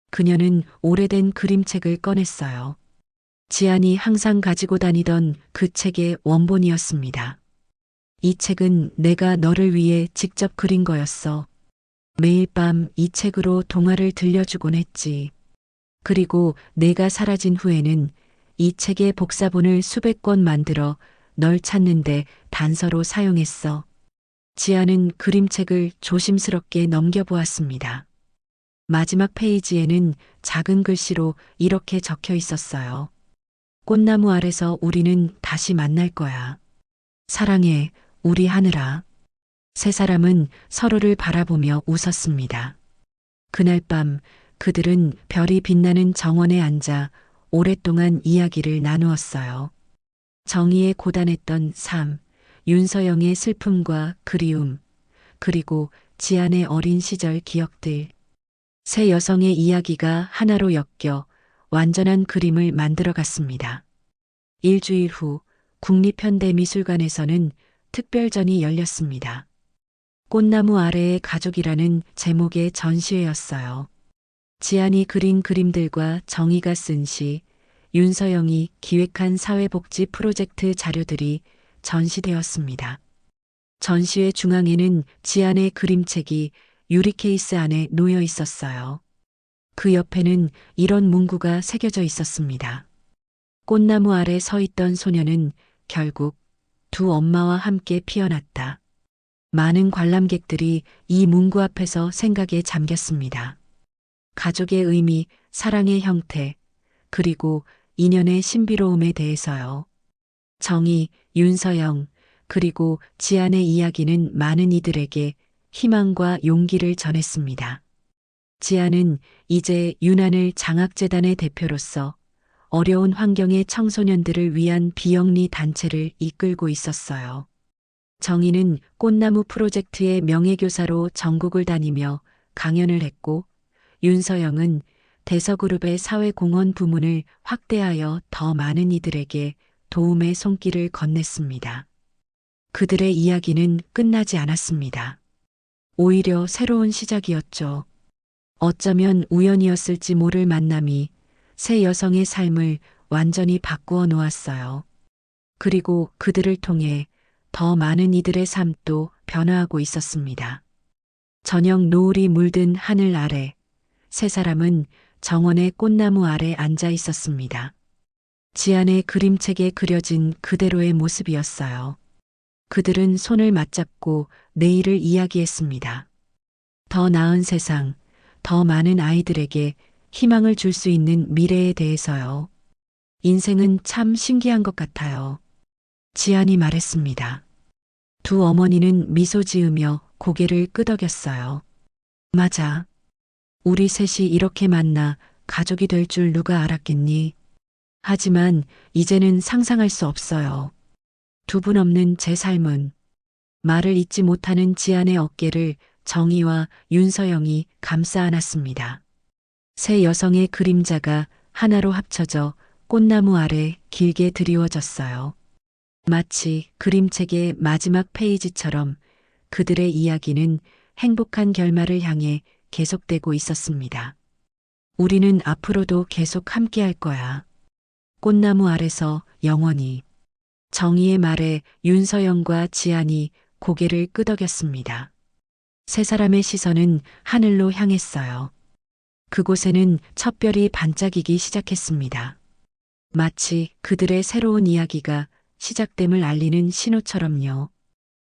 그녀는 오래된 그림책을 꺼냈어요. 지안이 항상 가지고 다니던 그 책의 원본이었습니다. 이 책은 내가 너를 위해 직접 그린 거였어. 매일 밤 이 책으로 동화를 들려주곤 했지. 그리고 내가 사라진 후에는 이 책의 복사본을 수백 권 만들어 널 찾는데 단서로 사용했어. 지아는 그림책을 조심스럽게 넘겨보았습니다. 마지막 페이지에는 작은 글씨로 이렇게 적혀 있었어요. 꽃나무 아래서 우리는 다시 만날 거야. 사랑해, 우리 하늘아. 세 사람은 서로를 바라보며 웃었습니다. 그날 밤 그들은 별이 빛나는 정원에 앉아 오랫동안 이야기를 나누었어요. 정희의 고단했던 삶, 윤서영의 슬픔과 그리움, 그리고 지안의 어린 시절 기억들. 세 여성의 이야기가 하나로 엮여 완전한 그림을 만들어갔습니다. 일주일 후 국립현대미술관에서는 특별전이 열렸습니다. 꽃나무 아래의 가족이라는 제목의 전시회였어요. 지안이 그린 그림들과 정희가 쓴 시, 윤서영이 기획한 사회복지 프로젝트 자료들이 전시되었습니다. 전시회 중앙에는 지안의 그림책이 유리 케이스 안에 놓여 있었어요. 그 옆에는 이런 문구가 새겨져 있었습니다. 꽃나무 아래 서 있던 소녀는 결국 두 엄마와 함께 피어났다. 많은 관람객들이 이 문구 앞에서 생각에 잠겼습니다. 가족의 의미, 사랑의 형태, 그리고 인연의 신비로움에 대해서요. 정희, 윤서영, 그리고 지안의 이야기는 많은 이들에게 희망과 용기를 전했습니다. 지안은 이제 유난을 장학재단의 대표로서 어려운 환경의 청소년들을 위한 비영리 단체를 이끌고 있었어요. 정희는 꽃나무 프로젝트의 명예교사로 전국을 다니며 강연을 했고, 윤서영은 대서그룹의 사회공헌 부문을 확대하여 더 많은 이들에게 도움의 손길을 건넸습니다. 그들의 이야기는 끝나지 않았습니다. 오히려 새로운 시작이었죠. 어쩌면 우연이었을지 모를 만남이 세 여성의 삶을 완전히 바꾸어 놓았어요. 그리고 그들을 통해 더 많은 이들의 삶도 변화하고 있었습니다. 저녁 노을이 물든 하늘 아래 세 사람은 정원의 꽃나무 아래 앉아 있었습니다. 지안의 그림책에 그려진 그대로의 모습이었어요. 그들은 손을 맞잡고 내일을 이야기했습니다. 더 나은 세상, 더 많은 아이들에게 희망을 줄 수 있는 미래에 대해서요. 인생은 참 신기한 것 같아요. 지안이 말했습니다. 두 어머니는 미소 지으며 고개를 끄덕였어요. 맞아. 우리 셋이 이렇게 만나 가족이 될 줄 누가 알았겠니? 하지만 이제는 상상할 수 없어요. 두 분 없는 제 삶은 말을 잇지 못하는 지안의 어깨를 정희와 윤서영이 감싸 안았습니다. 세 여성의 그림자가 하나로 합쳐져 꽃나무 아래 길게 드리워졌어요. 마치 그림책의 마지막 페이지처럼 그들의 이야기는 행복한 결말을 향해 계속되고 있었습니다. 우리는 앞으로도 계속 함께할 거야. 꽃나무 아래서 영원히. 정희의 말에 윤서영과 지안이 고개를 끄덕였습니다. 세 사람의 시선은 하늘로 향했어요. 그곳에는 첫 별이 반짝이기 시작했습니다. 마치 그들의 새로운 이야기가 시작됨을 알리는 신호처럼요.